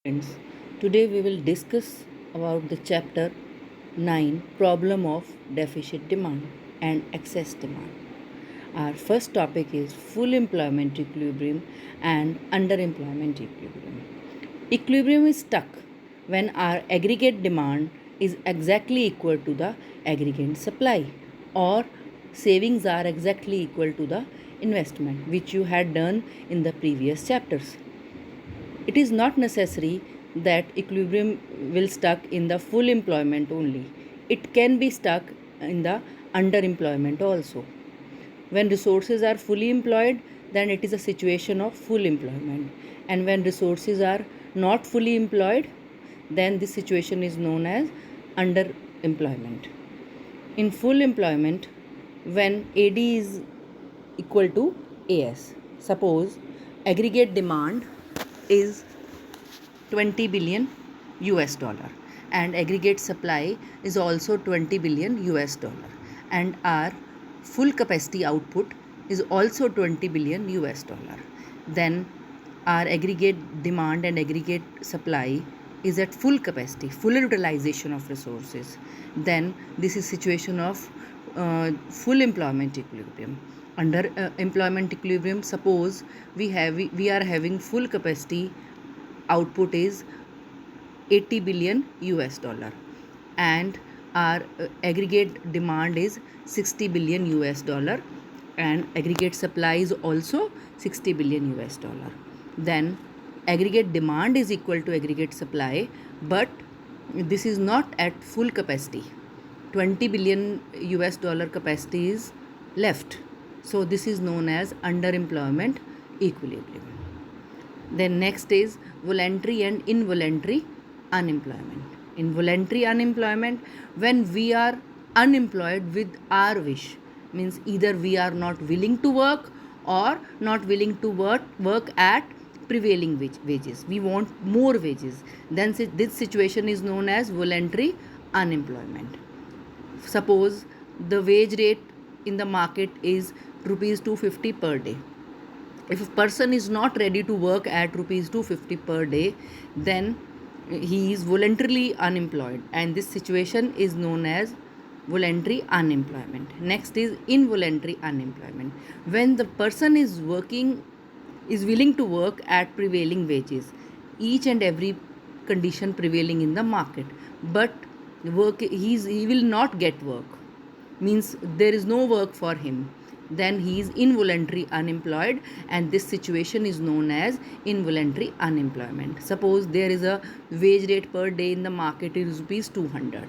Friends, today we will discuss about the chapter 9 problem of deficit demand and excess demand. Our first topic is full employment equilibrium and underemployment equilibrium. Equilibrium is stuck when our aggregate demand is exactly equal to the aggregate supply, or savings are exactly equal to the investment, which you had done in the previous chapters. It is not necessary that equilibrium will stuck in the full employment only. It can be stuck in the underemployment also. When resources are fully employed, then it is a situation of full employment. And when resources are not fully employed, then this situation is known as underemployment. In full employment, when AD is equal to AS, suppose aggregate demand is 20 billion US dollar and aggregate supply is also 20 billion US dollar, and our full capacity output is also 20 billion US dollar. Then our aggregate demand and aggregate supply is at full capacity, full utilization of resources. Then this is situation of full employment equilibrium. Under employment equilibrium, suppose we are having full capacity output is 80 billion US dollar and our aggregate demand is 60 billion US dollar and aggregate supply is also 60 billion US dollar. Then aggregate demand is equal to aggregate supply, but this is not at full capacity. 20 billion US dollar capacity is left. So this is known as underemployment equilibrium. Then next is voluntary and involuntary unemployment. In voluntary unemployment, when we are unemployed with our wish, means either we are not willing to work or not willing to work at prevailing wages. We want more wages. Then this situation is known as voluntary unemployment. Suppose the wage rate in the market is rupees 250 per day. If a person is not ready to work at rupees 250 per day, then he is voluntarily unemployed, and this situation is known as voluntary unemployment. Next is involuntary unemployment. When the person is willing to work at prevailing wages, each and every condition prevailing in the market, but he will not get work, means there is no work for him, then he is involuntary unemployed, and this situation is known as involuntary unemployment. Suppose there is a wage rate per day in the market is rupees 200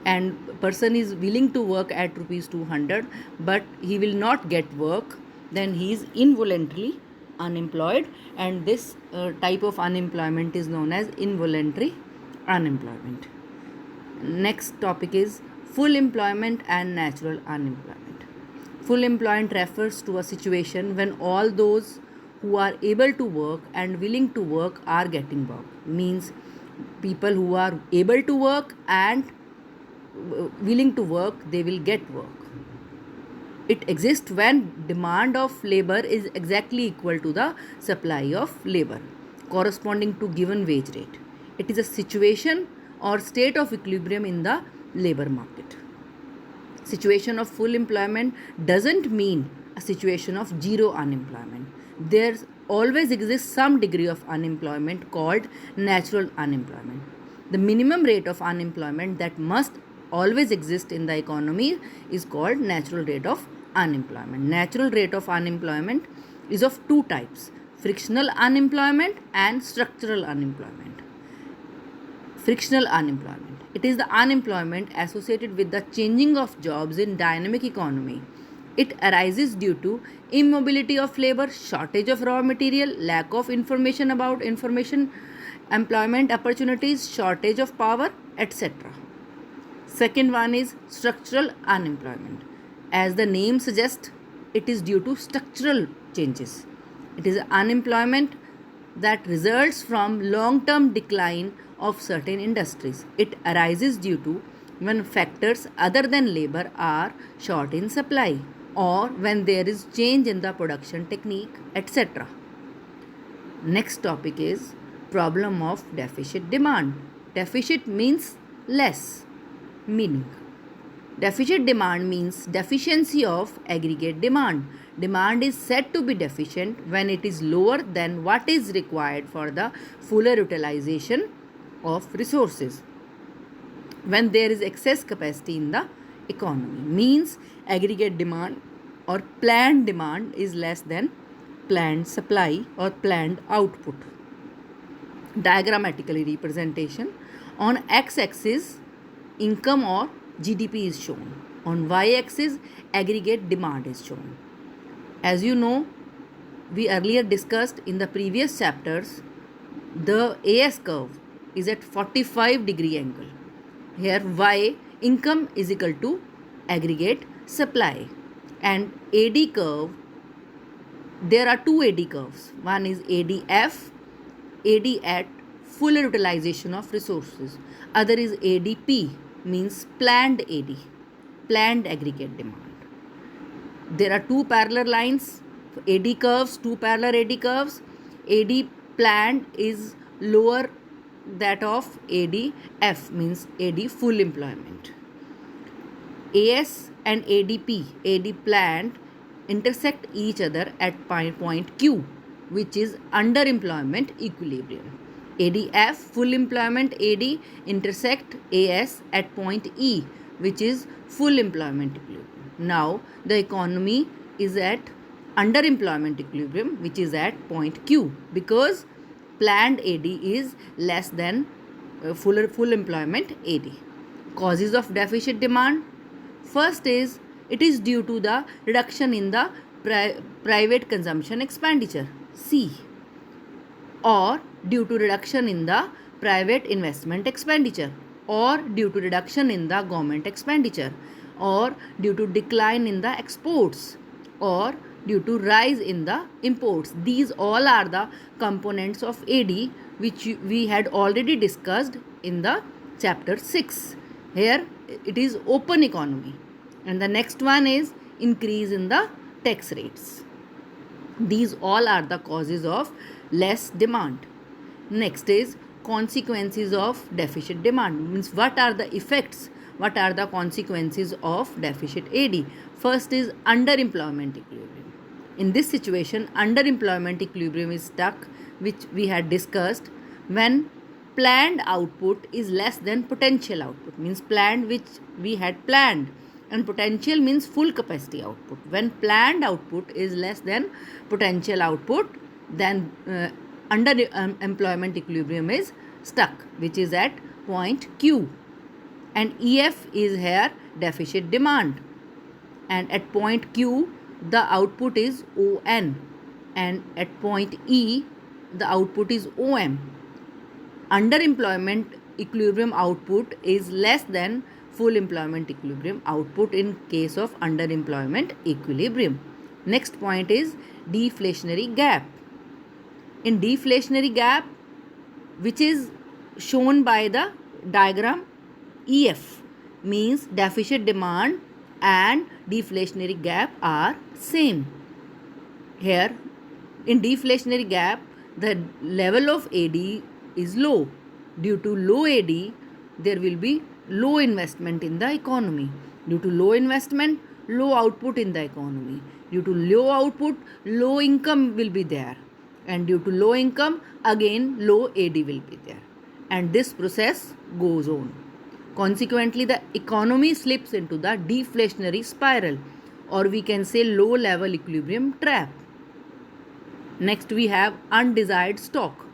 and person is willing to work at rupees 200 but he will not get work, then he is involuntarily unemployed, and this type of unemployment is known as involuntary unemployment. Next topic is full employment and natural unemployment. Full employment refers to a situation when all those who are able to work and willing to work are getting work. Means people who are able to work and willing to work, they will get work. It exists when demand of labor is exactly equal to the supply of labor corresponding to given wage rate. It is a situation or state of equilibrium in the labor market. Situation of full employment doesn't mean a situation of zero unemployment. There always exists some degree of unemployment called natural unemployment. The minimum rate of unemployment that must always exist in the economy is called natural rate of unemployment. Natural rate of unemployment is of two types: frictional unemployment and structural unemployment. Frictional unemployment. It is the unemployment associated with the changing of jobs in dynamic economy. It arises due to immobility of labor, shortage of raw material, lack of information about employment opportunities, shortage of power, etc. Second one is structural unemployment. As the name suggests, it is due to structural changes. It is unemployment that results from long-term decline of certain industries. It arises due to when factors other than labor are short in supply or when there is change in the production technique, etc. Next topic is problem of deficit demand. Deficit means less, meaning deficit demand means deficiency of aggregate demand. Demand is said to be deficient when it is lower than what is required for the fuller utilization of resources. When there is excess capacity in the economy, means aggregate demand or planned demand is less than planned supply or planned output. Diagrammatically representation, on x-axis income or GDP is shown, on y-axis aggregate demand is shown. As you know, we earlier discussed in the previous chapters, the AS curve is at 45-degree angle. Here y income is equal to aggregate supply, and AD curve, there are two AD curves. One is ADF, AD at full utilization of resources. Other is ADP, means planned AD, planned aggregate demand. There are two parallel lines, AD curves, two parallel AD curves. AD planned is lower that of ADF, means AD full employment. AS and ADP, AD planned, intersect each other at point Q, which is underemployment equilibrium. ADF full employment AD intersect AS at point E, which is full employment equilibrium. Now the economy is at underemployment equilibrium, which is at point Q, because planned AD is less than full employment AD. Causes of deficit demand. First is, it is due to the reduction in the private consumption expenditure, C, or due to reduction in the private investment expenditure, or due to reduction in the government expenditure, or due to decline in the exports, or due to rise in the imports. These all are the components of AD, which we had already discussed in the chapter 6. Here it is open economy, and the next one is increase in the tax rates. These all are the causes of less demand. Next is consequences of deficit demand, means what are the effects, what are the consequences of deficit AD. First is underemployment equilibrium. In this situation, underemployment equilibrium is stuck, which we had discussed, when planned output is less than potential output, means planned, which we had planned, and potential means full capacity output. When planned output is less than potential output, then underemployment equilibrium is stuck, which is at point Q, and EF is here deficit demand, and at point Q the output is ON, and at point E the output is OM. Underemployment equilibrium output is less than full employment equilibrium output in case of underemployment equilibrium. Next point is deflationary gap. In deflationary gap, which is shown by the diagram EF, means deficit demand and deflationary gap are same. Here in deflationary gap, the level of AD is low. Due to low AD, there will be low investment in the economy. Due to low investment, low output in the economy. Due to low output, low income will be there, and due to low income, again low AD will be there, and this process goes on. Consequently, the economy slips into the deflationary spiral, or we can say low level equilibrium trap. Next we have undesired stock.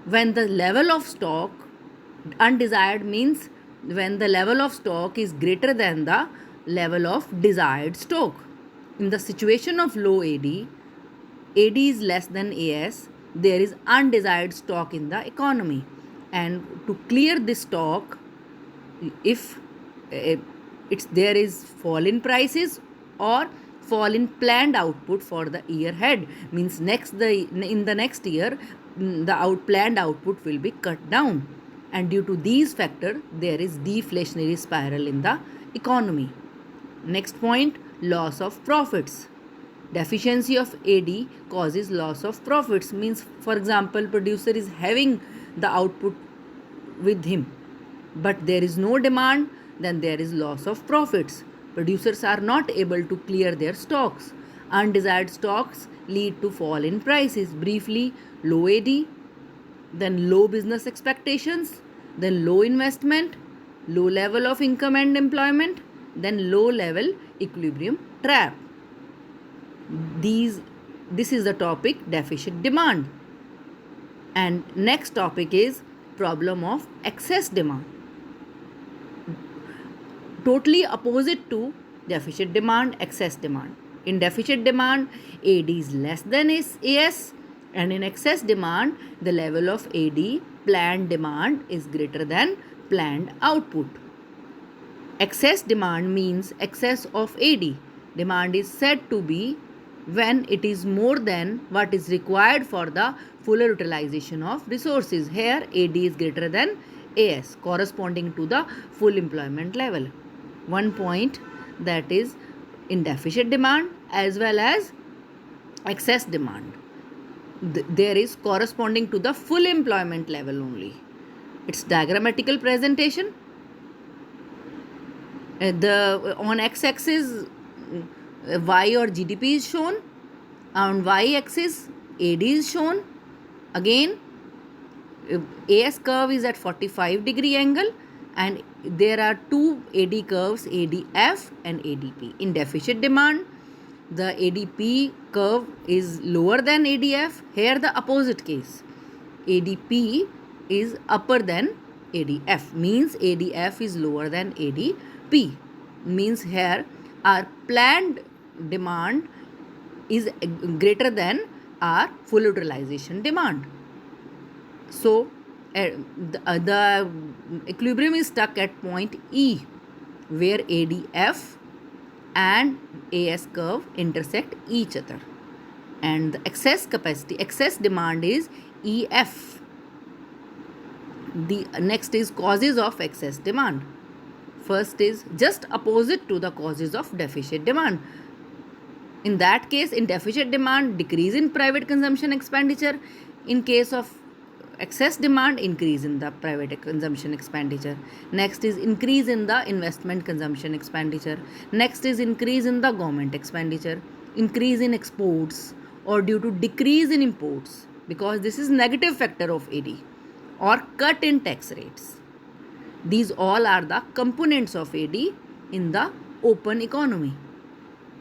When the level of stock, undesired means when the level of stock is greater than the level of desired stock. In the situation of low AD, AD is less than AS, there is undesired stock in the economy, and to clear this stock, if there is fall in prices or fall in planned output for the year ahead, means in the next year the planned output will be cut down, and due to these factors there is deflationary spiral in the economy. Next point, loss of profits. Deficiency of AD causes loss of profits. Means, for example, producer is having the output with him, but there is no demand, then there is loss of profits. Producers are not able to clear their stocks. Undesired stocks lead to fall in prices. Briefly, low AD, then low business expectations, then low investment, low level of income and employment, then low level equilibrium trap. This is the topic deficit demand. And next topic is problem of excess demand. Totally opposite to deficit demand, excess demand. In deficit demand, AD is less than AS, and in excess demand, the level of AD, planned demand, is greater than planned output. Excess demand means excess of AD. Demand is said to be when it is more than what is required for the fuller utilization of resources. Here, AD is greater than AS, corresponding to the full employment level. One point, that is in deficit demand as well as excess demand, there is corresponding to the full employment level only. Its diagrammatical presentation, on x-axis y or GDP is shown, on y-axis AD is shown. Again, AS curve is at 45-degree angle, and there are two AD curves, ADF and ADP. In deficit demand, the ADP curve is lower than ADF. Here the opposite case, ADP is upper than ADF, means ADF is lower than ADP. Means here our planned demand is greater than our full utilization demand. So the equilibrium is stuck at point E, where ADF and AS curve intersect each other, and the excess demand is EF. The next is causes of excess demand. First is just opposite to the causes of deficit demand. In that case, in deficit demand, decrease in private consumption expenditure. In case of excess demand, increase in the private consumption expenditure. Next is increase in the investment consumption expenditure. Next is increase in the government expenditure. Increase in exports, or due to decrease in imports, because this is negative factor of AD, or cut in tax rates. These all are the components of AD in the open economy.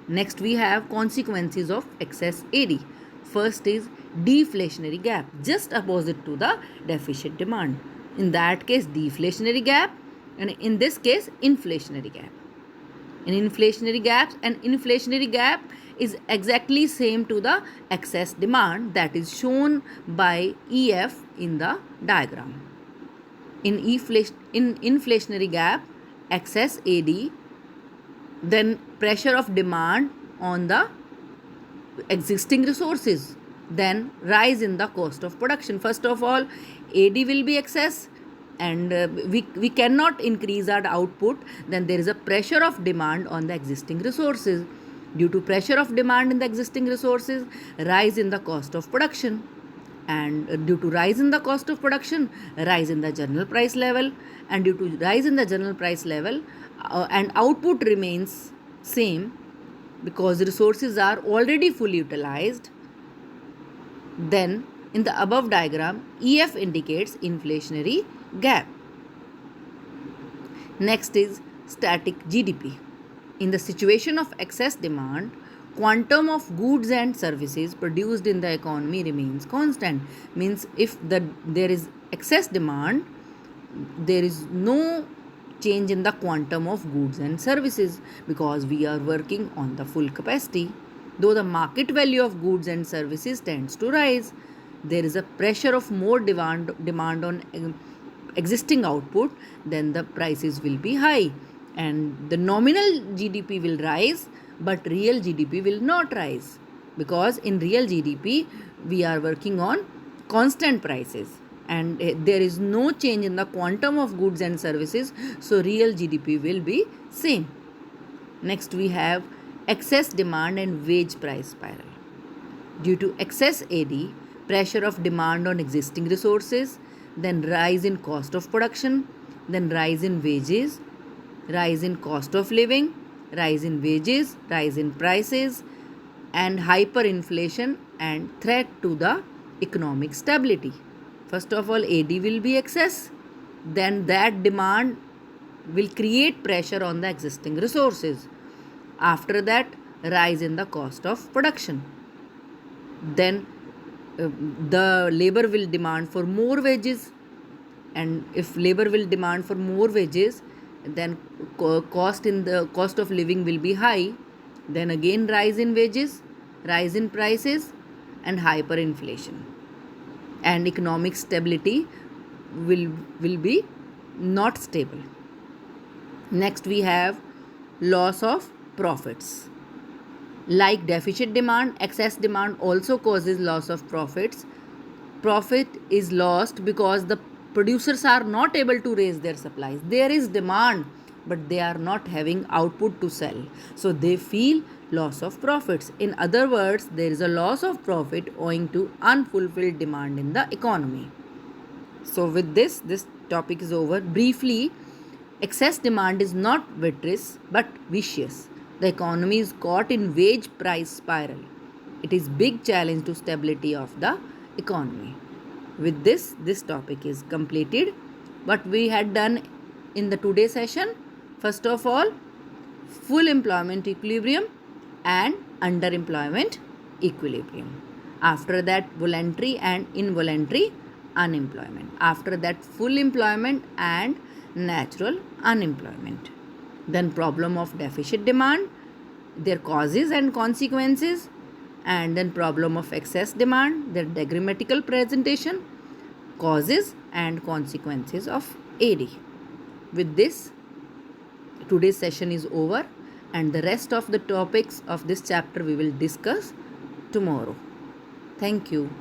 Next, we have consequences of excess AD. First is deflationary gap, just opposite to the deficit demand. In that case, deflationary gap, and in this case, inflationary gap. In inflationary gap is exactly same to the excess demand, that is shown by EF in the diagram. In inflationary gap, excess AD, then pressure of demand on the existing resources, then rise in the cost of production. First of all, AD will be excess, and we cannot increase our output, then there is a pressure of demand on the existing resources. Due to pressure of demand in the existing resources, rise in the cost of production, and due to rise in the cost of production, rise in the general price level, and due to rise in the general price level, and output remains same because resources are already fully utilized, then in the above diagram, EF indicates inflationary gap. Next is static GDP. In the situation of excess demand, quantum of goods and services produced in the economy remains constant. Means if there is excess demand, there is no change in the quantum of goods and services, because we are working on the full capacity. Though the market value of goods and services tends to rise, there is a pressure of more demand on existing output, then the prices will be high, and the nominal GDP will rise, but real GDP will not rise, because in real GDP we are working on constant prices, and there is no change in the quantum of goods and services, so real GDP will be same. Next, we have excess demand and wage price spiral. Due to excess AD, pressure of demand on existing resources, then rise in cost of production, then rise in wages, rise in cost of living, rise in wages, rise in prices, and hyperinflation and threat to the economic stability. First of all, AD will be excess, then that demand will create pressure on the existing resources. After that, rise in the cost of production. Then the labor will demand for more wages, and if labor will demand for more wages, then cost of living will be high. Then again rise in wages, rise in prices, and hyperinflation, and economic stability will be not stable. Next we have loss of profits. Like deficit demand, excess demand also causes loss of profits. Profit is lost because the producers are not able to raise their supplies. There is demand, but they are not having output to sell. So they feel loss of profits. In other words, there is a loss of profit owing to unfulfilled demand in the economy. So with this topic is over. Briefly, excess demand is not virtuous but vicious. The economy is caught in wage price spiral. It is big challenge to stability of the economy. With this topic is completed. What we had done in the today session, first of all, full employment equilibrium and underemployment equilibrium. After that, voluntary and involuntary unemployment. After that, full employment and natural unemployment. Then problem of deficit demand, their causes and consequences, and then problem of excess demand, their diagrammatical presentation, causes and consequences of AD. With this, today's session is over, and the rest of the topics of this chapter we will discuss tomorrow. Thank you.